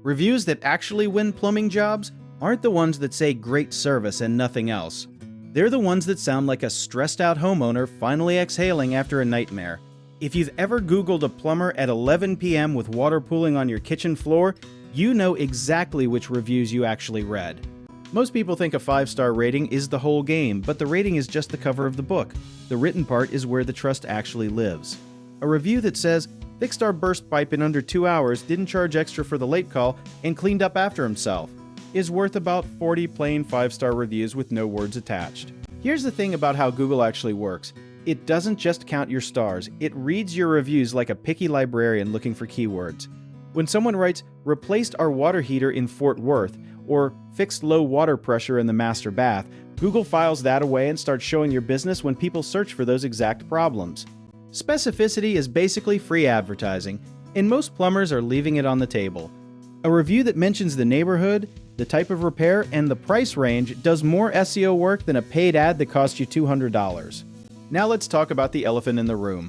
Reviews that actually win plumbing jobs aren't the ones that say great service and nothing else. They're the ones that sound like a stressed-out homeowner finally exhaling after a nightmare. If you've ever Googled a plumber at 11 p.m. with water pooling on your kitchen floor, you know exactly which reviews you actually read. Most people think a 5-star rating is the whole game, but the rating is just the cover of the book. The written part is where the trust actually lives. A review that says, "Fixed our burst pipe in under 2 hours, didn't charge extra for the late call, and cleaned up after himself," is worth about 40 plain 5-star reviews with no words attached. Here's the thing about how Google actually works. It doesn't just count your stars, it reads your reviews like a picky librarian looking for keywords. When someone writes, "Replaced our water heater in Fort Worth," or "fixed low water pressure in the master bath," Google files that away and starts showing your business when people search for those exact problems. Specificity is basically free advertising, and most plumbers are leaving it on the table. A review that mentions the neighborhood, the type of repair, and the price range does more SEO work than a paid ad that costs you $200. Now let's talk about the elephant in the room.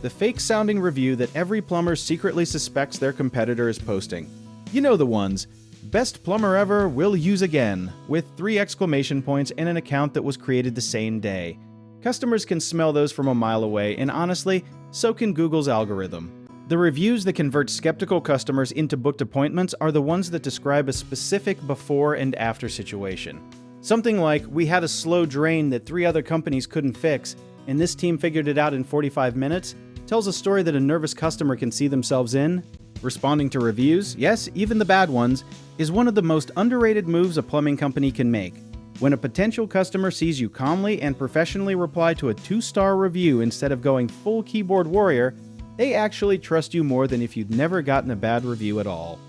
The fake-sounding review that every plumber secretly suspects their competitor is posting. You know the ones. "Best plumber ever, will use again," with 3 exclamation points and an account that was created the same day. Customers can smell those from a mile away, and honestly, so can Google's algorithm. The reviews that convert skeptical customers into booked appointments are the ones that describe a specific before and after situation. Something like, "We had a slow drain that 3 other companies couldn't fix, and this team figured it out in 45 minutes, tells a story that a nervous customer can see themselves in. Responding to reviews, yes, even the bad ones, is one of the most underrated moves a plumbing company can make. When a potential customer sees you calmly and professionally reply to a 2-star review instead of going full keyboard warrior, they actually trust you more than if you'd never gotten a bad review at all.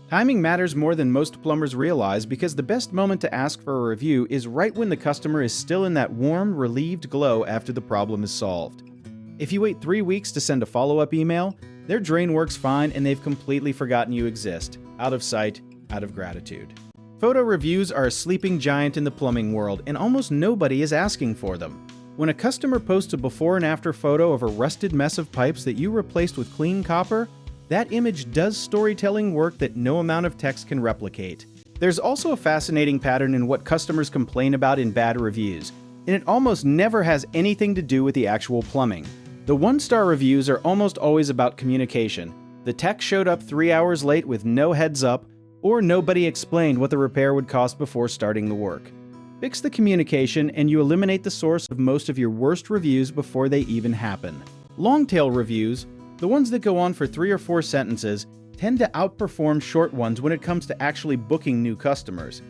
Timing matters more than most plumbers realize because the best moment to ask for a review is right when the customer is still in that warm, relieved glow after the problem is solved. If you wait 3 weeks to send a follow-up email, their drain works fine and they've completely forgotten you exist. Out of sight, out of gratitude. Photo reviews are a sleeping giant in the plumbing world, and almost nobody is asking for them. When a customer posts a before and after photo of a rusted mess of pipes that you replaced with clean copper, that image does storytelling work that no amount of text can replicate. There's also a fascinating pattern in what customers complain about in bad reviews, and it almost never has anything to do with the actual plumbing. The 1-star reviews are almost always about communication. The tech showed up 3 hours late with no heads up, or nobody explained what the repair would cost before starting the work. Fix the communication and you eliminate the source of most of your worst reviews before they even happen. Long-tail reviews, the ones that go on for 3 or 4 sentences, tend to outperform short ones when it comes to actually booking new customers.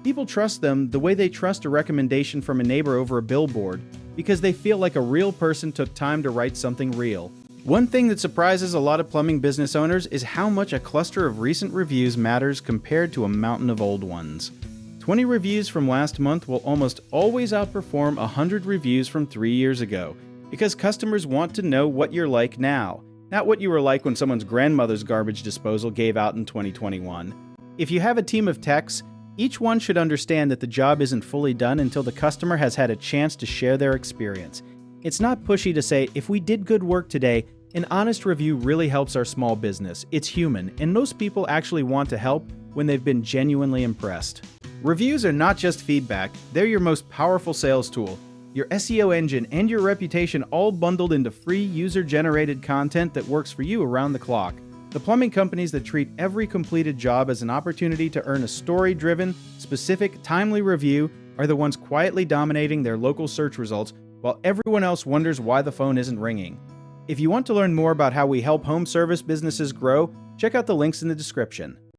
People trust them the way they trust a recommendation from a neighbor over a billboard, because they feel like a real person took time to write something real. One thing that surprises a lot of plumbing business owners is how much a cluster of recent reviews matters compared to a mountain of old ones. 20 reviews from last month will almost always outperform 100 reviews from 3 years ago, because customers want to know what you're like now, not what you were like when someone's grandmother's garbage disposal gave out in 2021. If you have a team of techs, each one should understand that the job isn't fully done until the customer has had a chance to share their experience. It's not pushy to say, "If we did good work today, an honest review really helps our small business." It's human, and most people actually want to help when they've been genuinely impressed. Reviews are not just feedback, they're your most powerful sales tool. Your SEO engine and your reputation all bundled into free user-generated content that works for you around the clock. The plumbing companies that treat every completed job as an opportunity to earn a story-driven, specific, timely review are the ones quietly dominating their local search results while everyone else wonders why the phone isn't ringing. If you want to learn more about how we help home service businesses grow, check out the links in the description.